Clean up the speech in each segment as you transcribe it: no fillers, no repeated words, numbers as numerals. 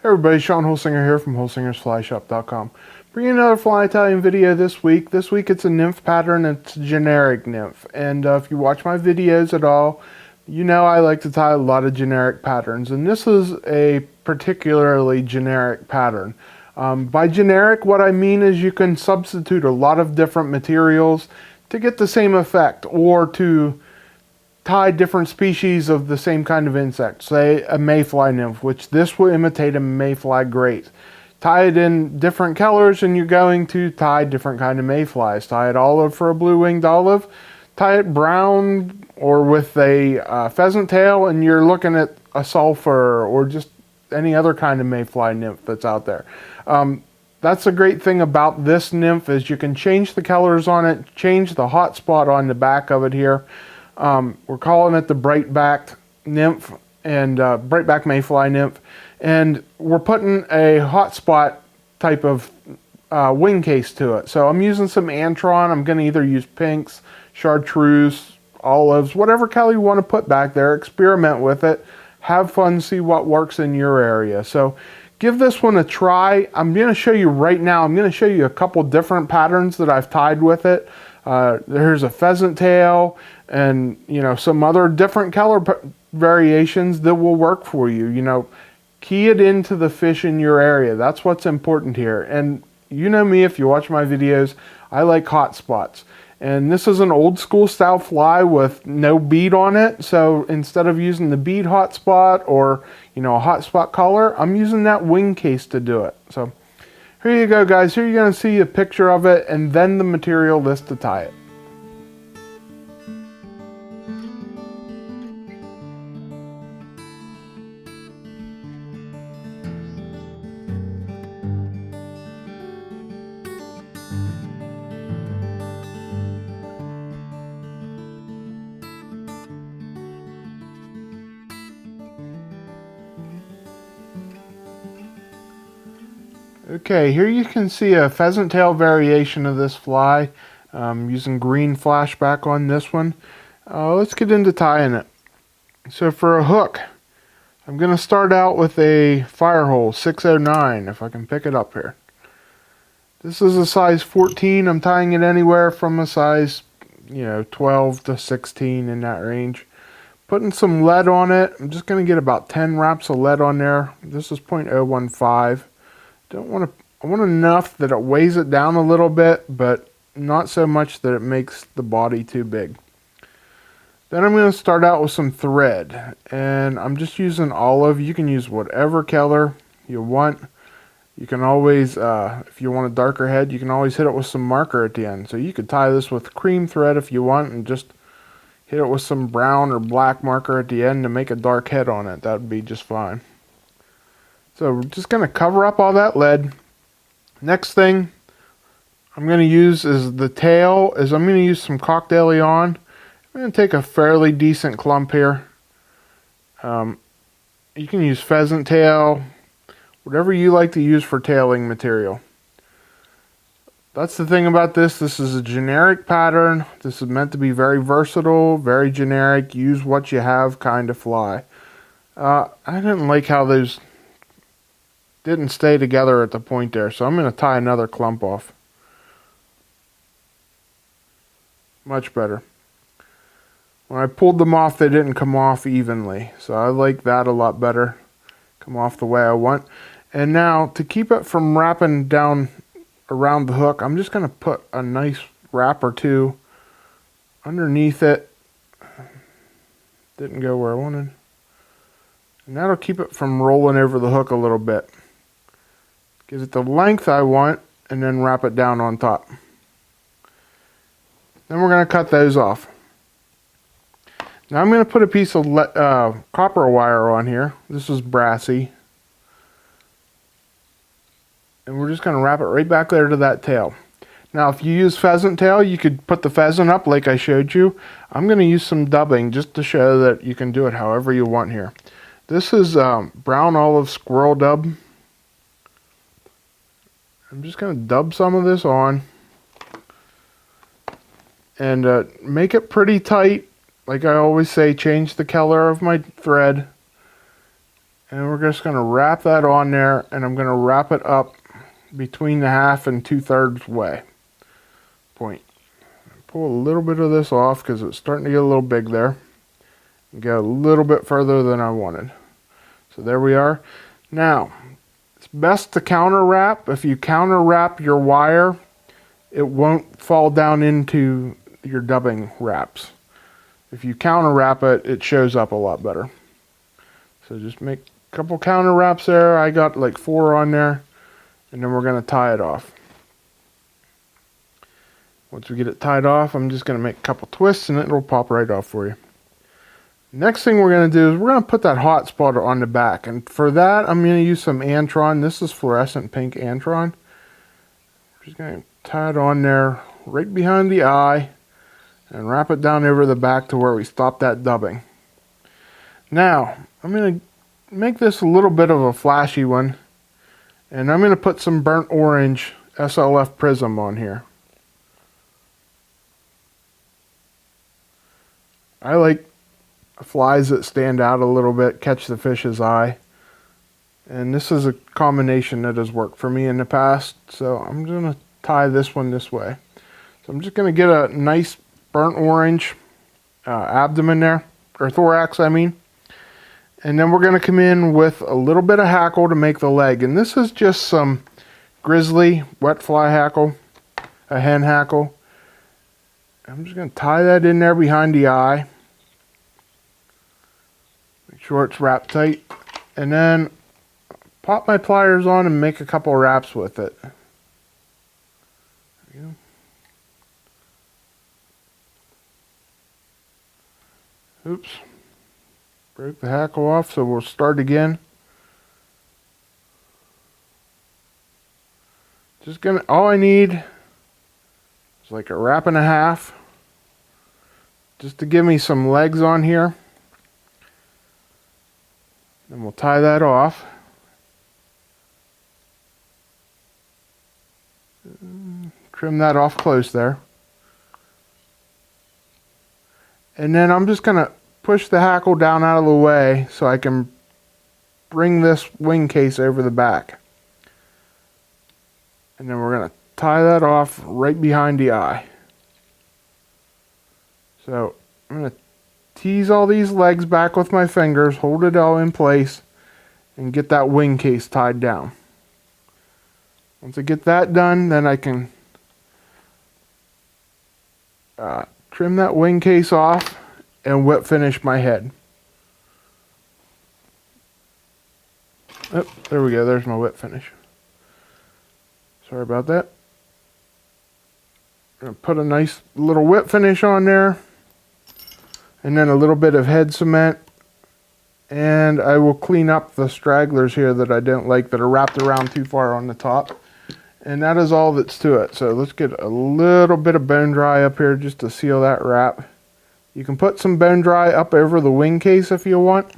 Everybody, Sean Holsinger here from holsingersflyshop.com. Bringing another fly tying video this week. This week it's a nymph pattern. It's a generic nymph. And if you watch my videos at all, you know I like to tie a lot of generic patterns. And this is a particularly generic pattern. By generic, what I mean is you can substitute a lot of different materials to get the same effect, or to tie different species of the same kind of insect. Say a Mayfly Nymph, which this will imitate a Mayfly great. Tie it in different colors and you're going to tie different kind of Mayflies. Tie it olive for a blue-winged olive. Tie it brown or with a pheasant tail and you're looking at a sulfur or just any other kind of Mayfly Nymph that's out there. That's the great thing about this nymph is you can change the colors on it, change the hot spot on the back of it here. We're calling it the bright-backed nymph and bright-backed Mayfly nymph, and we're putting a hotspot type of wing case to it. So I'm using some Antron. I'm going to either use pinks, chartreuse, olives, whatever color you want to put back there. Experiment with it. Have fun. See what works in your area. So give this one a try. I'm going to show you right now. I'm going to show you a couple different patterns that I've tied with it. There's a pheasant tail and, you know, some other different color variations that will work for you. You know, key it into the fish in your area. That's what's important here. And you know me, if you watch my videos, I like hot spots. And this is an old school style fly with no bead on it. So instead of using the bead hot spot or, you know, a hot spot color, I'm using that wing case to do it. So here you go, guys. Here you're going to see a picture of it and then the material list to tie it. Okay, here you can see a pheasant tail variation of this fly. Using green flashback on this one. Let's get into tying it. So for a hook, I'm going to start out with a Firehole 609, if I can pick it up here. This is a size 14. I'm tying it anywhere from a size, 12 to 16 in that range. Putting some lead on it. I'm just going to get about 10 wraps of lead on there. This is 0.015. I want enough that it weighs it down a little bit, but not so much that it makes the body too big. Then I'm going to start out with some thread, and I'm just using olive. You can use whatever color you want. You can always, if you want a darker head, you can always hit it with some marker at the end. So you could tie this with cream thread if you want, and just hit it with some brown or black marker at the end to make a dark head on it. That would be just fine. So we're just going to cover up all that lead. Next thing I'm going to use is the tail. I'm going to use some Coq De Leon. I'm going to take a fairly decent clump here. You can use pheasant tail, whatever you like to use for tailing material. That's the thing about this. This is a generic pattern. This is meant to be very versatile, very generic. Use what you have kind of fly. I didn't like how those didn't stay together at the point there, so I'm going to tie another clump off. Much better. When I pulled them off, they didn't come off evenly, so I like that a lot better. Come off the way I want. And now, to keep it from wrapping down around the hook, I'm just going to put a nice wrap or two underneath it. Didn't go where I wanted. And that'll keep it from rolling over the hook a little bit. Gives it the length I want, and then wrap it down on top. Then we're going to cut those off. Now I'm going to put a piece of copper wire on here. This is Brassie. And we're just going to wrap it right back there to that tail. Now if you use pheasant tail, you could put the pheasant up like I showed you. I'm going to use some dubbing just to show that you can do it however you want here. This is brown olive squirrel dub. I'm just going to dub some of this on and make it pretty tight. Like I always say, change the color of my thread And we're just going to wrap that on there, and I'm going to wrap it up between the 1/2 and 2/3 way point. Pull a little bit of this off because it's starting to get a little big there. And go a little bit further than I wanted. So there we are. Now, it's best to counter wrap. If you counter wrap your wire, it won't fall down into your dubbing wraps. If you counter wrap it, it shows up a lot better. So just make a couple counter wraps there. I got like 4 on there, and then we're going to tie it off. Once we get it tied off, I'm just going to make a couple twists and it'll pop right off for you. Next thing we're going to do is we're going to put that hot spot on the back. And for that, I'm going to use some Antron. This is fluorescent pink Antron. Just going to tie it on there right behind the eye and wrap it down over the back to where we stop that dubbing. Now, I'm going to make this a little bit of a flashy one. And I'm going to put some burnt orange SLF Prism on here. I like flies that stand out a little bit, catch the fish's eye. And this is a combination that has worked for me in the past. So I'm going to tie this one this way. So I'm just going to get a nice burnt orange abdomen there, or thorax I mean. And then we're going to come in with a little bit of hackle to make the leg. And this is just some Grizzly wet fly hackle, a hen hackle. I'm just going to tie that in there behind the eye. Make sure it's wrapped tight. And then pop my pliers on and make a couple wraps with it. There we go. Oops. Broke the hackle off, so we'll start again. All I need is like a wrap and a half. Just to give me some legs on here. Then we'll tie that off. Trim that off close there. And then I'm just going to push the hackle down out of the way so I can bring this wing case over the back. And then we're going to tie that off right behind the eye. So I'm going to tease all these legs back with my fingers, hold it all in place, and get that wing case tied down. Once I get that done, then I can trim that wing case off and whip finish my head. Oh, there we go, there's my whip finish. Sorry about that. I'm going to put a nice little whip finish on there. And then a little bit of head cement. And I will clean up the stragglers here that I don't like that are wrapped around too far on the top. And that is all that's to it. So let's get a little bit of bone dry up here just to seal that wrap. You can put some bone dry up over the wing case if you want.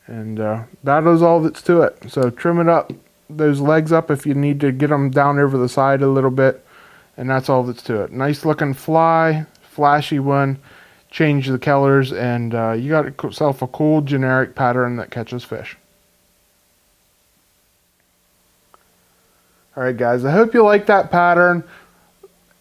And that is all that's to it. So trim it up, those legs up if you need to get them down over the side a little bit. And that's all that's to it. Nice looking fly, flashy one. Change the colors, and you got yourself a cool generic pattern that catches fish. Alright guys, I hope you like that pattern.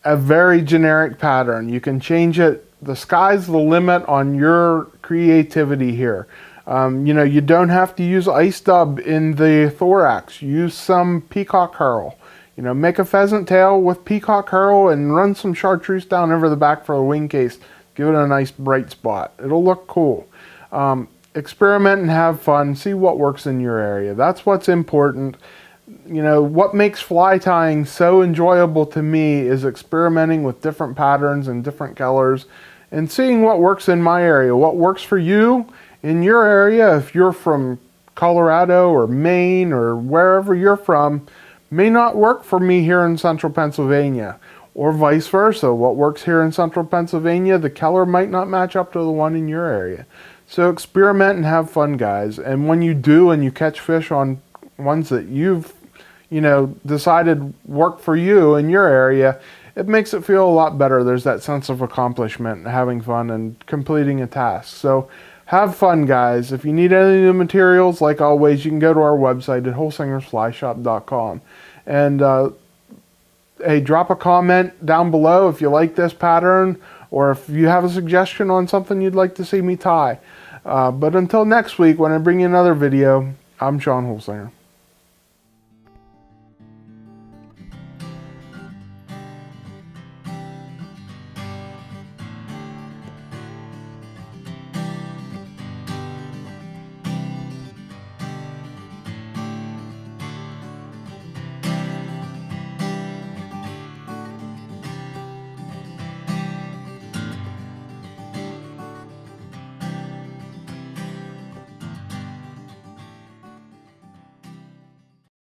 A very generic pattern. You can change it. The sky's the limit on your creativity here. You don't have to use ice dub in the thorax. Use some peacock herl. Make a pheasant tail with peacock herl and run some chartreuse down over the back for a wing case. Give it a nice bright spot. It'll look cool. Experiment and have fun. See what works in your area. That's what's important. What makes fly tying so enjoyable to me is experimenting with different patterns and different colors and seeing what works in my area. What works for you in your area, if you're from Colorado or Maine or wherever you're from, may not work for me here in central Pennsylvania, or vice versa. What works here in central Pennsylvania, the color might not match up to the one in your area. So experiment and have fun, guys. And when you do and you catch fish on ones that you've decided work for you in your area, it makes it feel a lot better. There's that sense of accomplishment, having fun and completing a task. So have fun, guys. If you need any new materials, like always, you can go to our website at holsingersflyshop.com. And hey, drop a comment down below if you like this pattern, or if you have a suggestion on something you'd like to see me tie. But until next week, when I bring you another video, I'm Sean Holsinger.